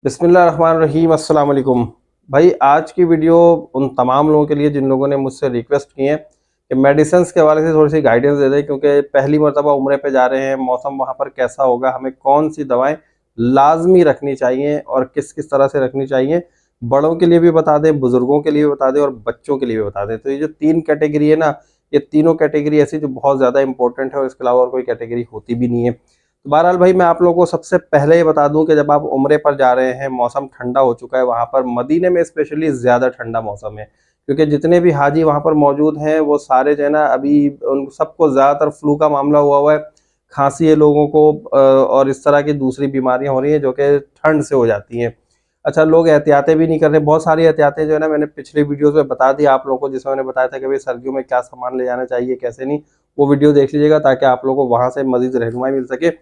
बिस्मिल्लाहिर्रहमानिर्रहीम अस्सलाम वालेकुम। भाई आज की वीडियो उन तमाम लोगों के लिए जिन लोगों ने मुझसे रिक्वेस्ट की है कि मेडिसिन्स के हवाले से थोड़ी सी गाइडेंस दे दें, क्योंकि पहली मरतबा उम्रे पे जा रहे हैं, मौसम वहाँ पर कैसा होगा, हमें कौन सी दवाएं लाजमी रखनी चाहिए और किस किस तरह से रखनी चाहिए, बड़ों के लिए भी बता दें, बुजुर्गों के लिए भी बता दें और बच्चों के लिए भी बता दें। तो ये जो तीन कैटेगरी है ना, ये तीनों कैटेगरी ऐसी जो बहुत ज़्यादा इंपॉर्टेंट है और इसके अलावा और कोई कैटेगरी होती भी नहीं है। तो बहरहाल भाई, मैं आप लोगों को सबसे पहले ये बता दूं कि जब आप उम्रे पर जा रहे हैं, मौसम ठंडा हो चुका है, वहाँ पर मदीने में स्पेशली ज़्यादा ठंडा मौसम है, क्योंकि जितने भी हाजी वहाँ पर मौजूद हैं वो सारे जो है ना, अभी उन सबको ज़्यादातर फ्लू का मामला हुआ है, खांसी है लोगों को, और इस तरह की दूसरी बीमारियां हो रही हैं जो कि ठंड से हो जाती हैं। अच्छा, लोग एहतियातें भी नहीं कर रहे। बहुत सारी एहतियातें जो है ना, मैंने पिछले वीडियोस में बता दी आप लोगों को, जिसमें मैंने बताया था कि भाई सर्दियों में क्या सामान ले जाना चाहिए, कैसे नहीं। वो वीडियो देख लीजिएगा ताकि आप लोगों को वहाँ से मजीद रहनुमाई मिल सके।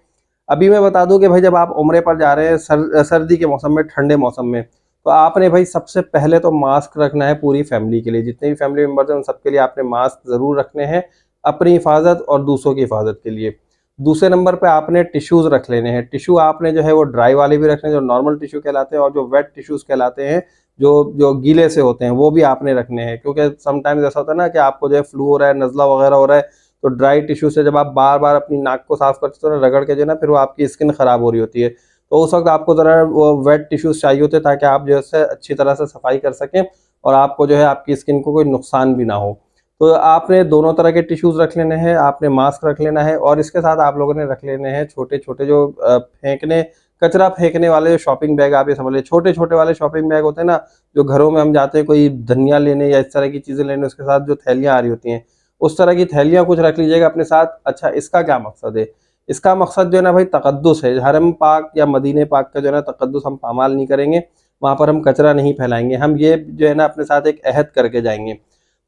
अभी मैं बता दूं कि भाई, जब आप उम्रे पर जा रहे हैं सर्दी के मौसम में, ठंडे मौसम में, तो आपने भाई सबसे पहले तो मास्क रखना है पूरी फैमिली के लिए। जितने भी फैमिली मेंबर्स हैं उन सबके लिए आपने मास्क ज़रूर रखने हैं, अपनी हिफाजत और दूसरों की हिफाजत के लिए। दूसरे नंबर पे आपने टिश्यूज़ रख लेने हैं। टिश्यू आपने जो है वो ड्राई वाले भी रखने हैं, जो नॉर्मल टिश्यू कहलाते हैं, और जो वेट टिश्यूज़ कहलाते हैं, जो जो गीले से होते हैं, वो भी आपने रखने हैं। क्योंकि समटाइम्स ऐसा होता है ना कि आपको जो है फ्लू हो रहा है, नज़ला वगैरह हो रहा है, तो ड्राई टिश्यू से जब आप बार बार अपनी नाक को साफ करते हो ना, रगड़ के जो है ना, फिर वो आपकी स्किन खराब हो रही होती है। तो उस वक्त आपको ज़रा वो वेट टिश्यूज चाहिए होते हैं, ताकि आप जो है अच्छी तरह से सफाई कर सकें और आपको जो है आपकी स्किन को कोई नुकसान भी ना हो। तो आपने दोनों तरह के टिश्यूज रख लेने हैं, आपने मास्क रख लेना है, और इसके साथ आप लोगों ने रख लेने हैं छोटे छोटे जो फेंकने कचरा फेंकने वाले शॉपिंग बैग। आप ये समझ लीजिए, छोटे छोटे वाले शॉपिंग बैग होते हैं ना, जो घरों में हम जाते हैं कोई धनिया लेने या इस तरह की चीज़ें लेने, उसके साथ जो थैलियाँ आ रही होती हैं, उस तरह की थैलियाँ कुछ रख लीजिएगा अपने साथ। अच्छा, इसका क्या मकसद है? इसका मकसद जो है ना भाई, तकद्दुस है। हरम पाक या मदीने पाक का जो है ना तकद्दुस हम पामाल नहीं करेंगे, वहाँ पर हम कचरा नहीं फैलाएंगे। हम ये जो है ना अपने साथ एक अहद करके जाएंगे।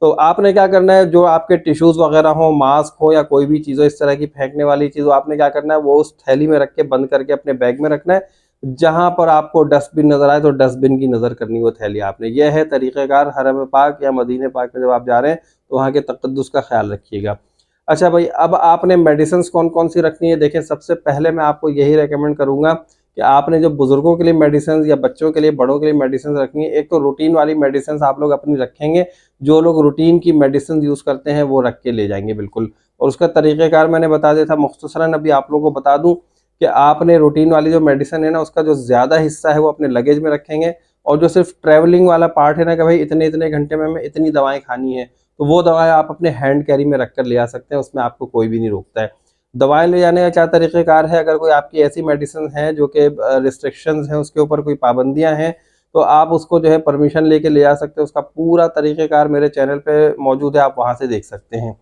तो आपने क्या करना है, जो आपके टिश्यूज़ वगैरह हो, मास्क हो या कोई भी चीज़ हो इस तरह की फेंकने वाली चीज़ हो, आपने क्या करना है, वो उस थैली में रख के बंद करके अपने बैग में रखना है। जहाँ पर आपको डस्टबिन नज़र आए तो डस्टबिन की नज़र करनी वो थैली आपने। यह है तरीक़ेकार हरम पाक या मदीने पाक में जब आप जा रहे हैं, तो वहाँ के तक़द्दुस का ख्याल रखिएगा। अच्छा भाई, अब आपने मेडिसिन्स कौन-कौन सी रखनी है? देखिए, सबसे पहले मैं आपको यही रिकमेंड करूँगा कि आपने जो बुज़ुर्गों के लिए मेडिसिन्स या बच्चों के लिए, बड़ों के लिए मेडिसिन्स रखनी है, एक तो रूटीन वाली मेडिसिन्स आप लोग अपनी रखेंगे। जो लोग रूटीन की मेडिसिन यूज़ करते हैं वो रख के ले जाएँगे बिल्कुल। और उसका तरीक़ेकार मैंने बता दिया था मुख्तसरन। अभी आप लोगों को बता दूँ कि आपने रूटीन वाली जो मेडिसिन है ना, उसका जो ज़्यादा हिस्सा है वो अपने लगेज में रखेंगे, और जो सिर्फ ट्रैवलिंग वाला पार्ट है ना, कि भाई इतने-इतने घंटे में हमें इतनी दवाएँ खानी है, तो वो दवाएँ आप अपने हैंड कैरी में रख कर ले आ सकते हैं, उसमें आपको कोई भी नहीं रोकता है। दवाएँ ले जाने का क्या तरीक़ेकार है? अगर कोई आपकी ऐसी मेडिसिन है जो कि रिस्ट्रिक्शंस हैं, उसके ऊपर कोई पाबंदियाँ हैं, तो आप उसको जो है परमिशन लेके ले जा सकते हैं। उसका पूरा तरीक़ेकार मेरे चैनल पे मौजूद है, आप वहाँ से देख सकते हैं।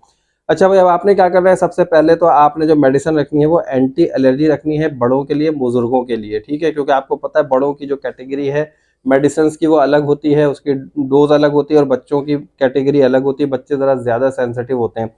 अच्छा भाई, अब आपने क्या करना है, सबसे पहले तो आपने जो मेडिसिन रखनी है वो एंटी एलर्जी रखनी है, बड़ों के लिए, बुजुर्गों के लिए, ठीक है? क्योंकि आपको पता है बड़ों की जो कैटेगरी है मेडिसिन की वो अलग होती है, उसकी डोज अलग होती है, और बच्चों की कैटेगरी अलग होती है। बच्चे ज़रा ज़्यादा सेंसिटिव होते हैं।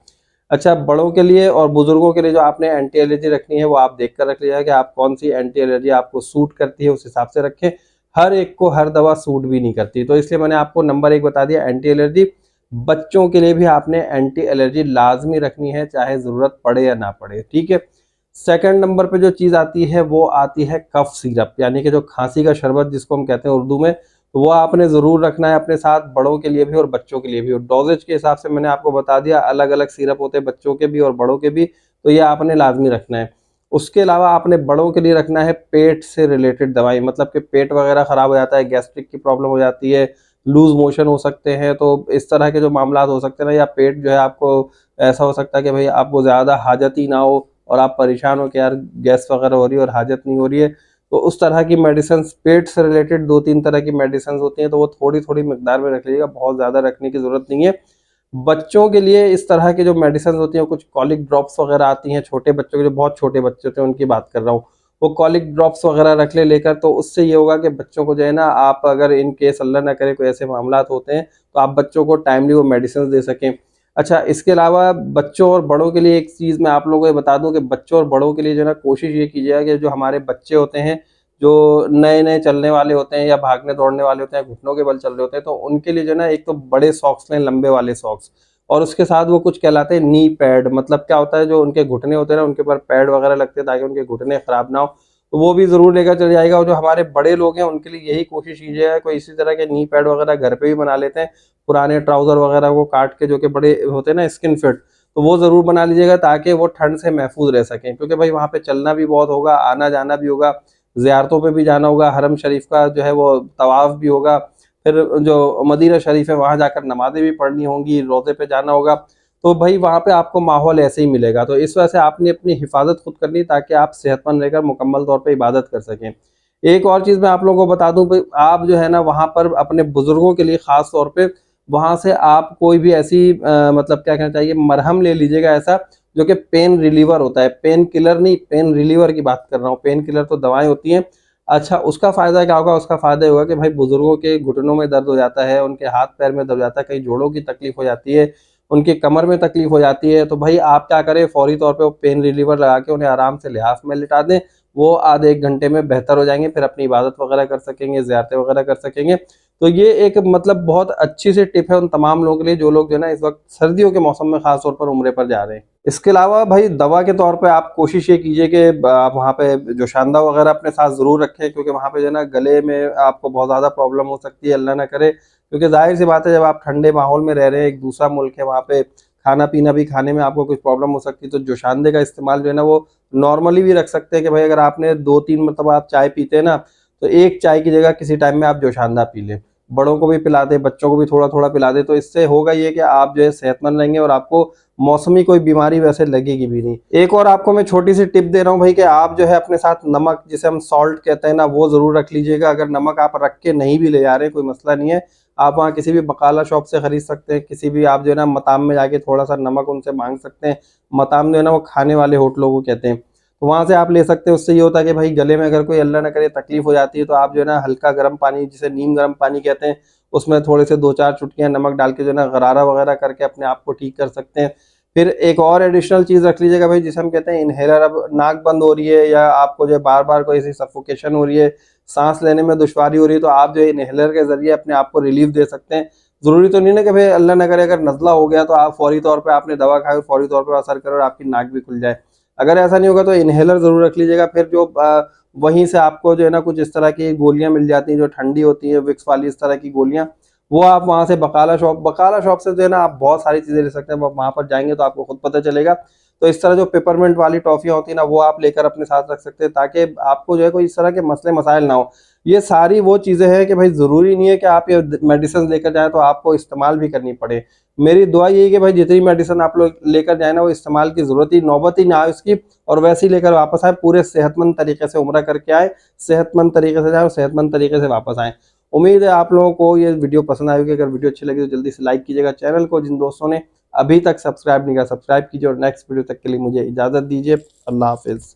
अच्छा, बड़ों के लिए और बुजुर्गों के लिए जो आपने एंटी एलर्जी रखनी है, वो आप देख कर रख लीजिएगा कि आप कौन सी एंटी एलर्जी आपको सूट करती है, उस हिसाब से रखें। हर एक को हर दवा सूट भी नहीं करती, तो इसलिए मैंने आपको नंबर 1 बता दिया एंटी एलर्जी। बच्चों के लिए भी आपने एंटी एलर्जी लाजमी रखनी है, चाहे ज़रूरत पड़े या ना पड़े, ठीक है? सेकंड नंबर पे जो चीज़ आती है वो आती है कफ सिरप, यानी कि जो खांसी का शरबत जिसको हम कहते हैं उर्दू में, तो वो आपने ज़रूर रखना है अपने साथ, बड़ों के लिए भी और बच्चों के लिए भी। और डोजेज के हिसाब से मैंने आपको बता दिया, अलग-अलग सिरप होते हैं बच्चों के भी और बड़ों के भी, तो ये आपने लाज़मी रखना है। उसके अलावा आपने बड़ों के लिए रखना है पेट से रिलेटेड दवाई, मतलब कि पेट वगैरह ख़राब हो जाता है, गैस्ट्रिक की प्रॉब्लम हो जाती है, लूज़ मोशन हो सकते हैं, तो इस तरह के जो मामलात हो सकते हैं ना, या पेट जो है आपको ऐसा हो सकता है कि भाई आपको ज़्यादा हाजत ही ना हो और आप परेशान हो कि यार गैस वगैरह हो रही है और हाजत नहीं हो रही है, तो उस तरह की मेडिसिन्स, पेट से रिलेटेड 2-3 तरह की मेडिसिन्स होती हैं, तो वो थोड़ी-थोड़ी मिकदार में रख लीजिएगा, बहुत ज़्यादा रखने की ज़रूरत नहीं है। बच्चों के लिए इस तरह की जो मेडिसिन्स होती हैं, कुछ कॉलिक ड्रॉप्स वगैरह आती हैं, छोटे बच्चों के लिए, बहुत छोटे बच्चे होते हैं उनकी बात कर रहा हूँ। वो कॉलिक ड्रॉप्स वगैरह रख लेकर, तो उससे ये होगा कि बच्चों को जो है ना, आप अगर इन केस अल्लाह ना करे कोई ऐसे मामलात होते हैं, तो आप बच्चों को टाइमली वो मेडिसिन्स दे सकें। अच्छा, इसके अलावा बच्चों और बड़ों के लिए एक चीज़ मैं आप लोगों को ये बता दूँ कि बच्चों और बड़ों के लिए जो है ना, कोशिश ये कीजिएगा कि जो हमारे बच्चे होते हैं, जो नए-नए चलने वाले होते हैं या भागने-दौड़ने वाले होते हैं, घुटनों के बल चल रहे होते हैं, तो उनके लिए जो है ना, एक तो बड़े सॉक्स लें, लंबे वाले सॉक्स, और उसके साथ वो कुछ कहलाते हैं नी पैड। मतलब क्या होता है, जो उनके घुटने होते हैं ना, उनके ऊपर पैड वगैरह लगते हैं ताकि उनके घुटने खराब ना हो। तो वो भी ज़रूर लेकर चले जाइएगा। और जो हमारे बड़े लोग हैं उनके लिए यही कोशिश कीजिएगा, कोई इसी तरह के नी पैड वगैरह घर पे भी बना लेते हैं, पुराने ट्राउज़र वगैरह को काट के, जो कि बड़े होते हैं ना स्किन फिट, तो वो ज़रूर बना लीजिएगा ताकि वो ठंड से महफूज रह सकें। क्योंकि भाई वहाँ पे चलना भी बहुत होगा, आना जाना भी होगा, ज़ियारतों पे भी जाना होगा, हरम शरीफ का जो है वो तवाफ़ भी होगा, फिर जो मदीना शरीफ है वहाँ जाकर नमाज़ें भी पढ़नी होंगी, रोज़े पे जाना होगा। तो भाई वहाँ पे आपको माहौल ऐसे ही मिलेगा। तो इस वजह से आपने अपनी हिफाज़त खुद करनी, ताकि आप सेहतमंद रहकर मुकम्मल तौर पे इबादत कर सकें। एक और चीज़ मैं आप लोगों को बता दूँ, भई आप जो है ना वहाँ पर अपने बुज़ुर्गों के लिए ख़ास तौर पे वहाँ से आप कोई भी ऐसी मतलब क्या कहना चाहिए, मरहम ले लीजिएगा ऐसा जो कि पेन रिलीवर होता है, पेन किलर नहीं, पेन रिलीवर की बात कर रहा हूँ। पेन किलर तो दवाएँ होती हैं। अच्छा, उसका फ़ायदा क्या होगा? उसका फ़ायदा ये होगा कि भाई बुज़ुर्गों के घुटनों में दर्द हो जाता है, उनके हाथ-पैर में दर्द हो जाता है, कहीं जोड़ों की तकलीफ़ हो जाती है, उनकी कमर में तकलीफ़ हो जाती है, तो भाई आप क्या करें, फ़ौरी तौर पे वो पेन रिलीवर लगा के उन्हें आराम से लिहाफ़ में लिटा दें। वो आधे 1 घंटे में बेहतर हो जाएँगे, फिर अपनी इबादत वगैरह कर सकेंगे, ज़ियारतें वगैरह कर सकेंगे। तो ये एक मतलब बहुत अच्छी सी टिप है उन तमाम लोगों के लिए जो लोग जो है ना इस वक़्त सर्दियों के मौसम में ख़ास तौर पर उम्रे पर जा रहे हैं। इसके अलावा भाई दवा के तौर पे आप कोशिश ये कीजिए कि आप वहाँ पे जोशानदा वगैरह अपने साथ ज़रूर रखें, क्योंकि वहाँ पे जो है ना गले में आपको बहुत ज़्यादा प्रॉब्लम हो सकती है, अल्लाह ना करे। क्योंकि ज़ाहिर-सी बात है, जब आप ठंडे माहौल में रह रहे हैं, एक दूसरा मुल्क है, वहाँ पे खाना-पीना भी, खाने में आपको कुछ प्रॉब्लम हो सकती है, तो जोशानदे का इस्तेमाल जो है ना वो नॉर्मली भी रख सकते हैं कि भाई अगर आपने 2-3 मरतबा आप चाय पीते हैं ना, तो एक चाय की जगह किसी टाइम में आप जोशानदा पी लें। बड़ों को भी पिला दें, बच्चों को भी थोड़ा-थोड़ा पिला दें, तो इससे होगा ये कि आप जो है सेहतमंद रहेंगे और आपको मौसमी कोई बीमारी वैसे लगेगी भी नहीं। एक और आपको मैं छोटी-सी टिप दे रहा हूँ भाई कि आप जो है अपने साथ नमक, जिसे हम सॉल्ट कहते हैं ना, वो ज़रूर रख लीजिएगा। अगर नमक आप रख के नहीं भी ले जा रहे हैं, कोई मसला नहीं है। आप वहाँ किसी भी बकाला शॉप से खरीद सकते हैं, किसी भी आप जो है ना मताम में जाके थोड़ा-सा नमक उनसे माँग सकते हैं। मताम जो है ना वो खाने वाले होटलों को कहते हैं। तो वहाँ से आप ले सकते हैं। उससे ये होता है कि भाई गले में अगर कोई अल्लाह ना करे तकलीफ़ हो जाती है, तो आप जो है ना हल्का गर्म पानी, जिसे नीम गर्म पानी कहते हैं, उसमें थोड़े से 2-4 चुटकियाँ नमक डाल के जो है ना गरारा वगैरह करके अपने आप को ठीक कर सकते हैं। फिर एक और एडिशनल चीज़ रख लीजिएगा भाई, जिसे हम कहते हैं इन्हेलर। अब नाक बंद हो रही है या आपको जो है बार-बार कोई ऐसी सफोकेशन हो रही है, साँस लेने में दुश्वारी हो रही है, तो आप जो है इन्हेलर के ज़रिए अपने आप को रिलीफ़ दे सकते हैं। ज़रूरी तो नहीं ना कि भाई अल्लाह ना करे अगर नज़ला हो गया तो आप फ़ौरी तौर पे आपने दवा खाई और फ़ौरी तौर पे असर करे और आपकी नाक भी खुल जाए। अगर ऐसा नहीं होगा तो इन्हेलर ज़रूर रख लीजिएगा। फिर जो वहीं से आपको जो है ना कुछ इस तरह की गोलियाँ मिल जाती हैं जो ठंडी होती हैं, विक्स वाली इस तरह की गोलियाँ, वो आप वहाँ से बकाला शॉप से जो है ना आप बहुत सारी चीज़ें ले सकते हैं। आप वहाँ पर जाएँगे तो आपको खुद पता चलेगा। तो इस तरह जो पेपरमिंट वाली टॉफ़ियाँ होती हैं ना, वो आप लेकर अपने साथ रख सकते हैं, ताकि आपको जो है कोई इस तरह के मसले मसाइल ना हो। ये सारी वो चीज़ें हैं कि भाई ज़रूरी नहीं है कि आप ये मेडिसिन लेकर जाएँ तो आपको इस्तेमाल भी करनी पड़े। मेरी दुआ यही है कि भाई जितनी मेडिसिन आप लोग लेकर जाएँ ना, वो इस्तेमाल की ज़रूरत ही नौबत ही ना आए उसकी, और वैसे ही लेकर वापस आएँ, पूरे सेहतमंद तरीके से उम्रा करके आएँ, सेहतमंद तरीके से जाएँ और सेहतमंद तरीके से वापस आएँ। उम्मीद है आप लोगों को ये वीडियो पसंद आई होगी। अगर वीडियो अच्छी लगी तो जल्दी से लाइक कीजिएगा। चैनल को जिन दोस्तों ने अभी तक सब्सक्राइब नहीं किया, सब्सक्राइब कीजिए और नेक्स्ट वीडियो तक के लिए मुझे इजाज़त दीजिए। अल्लाह हाफ़िज़।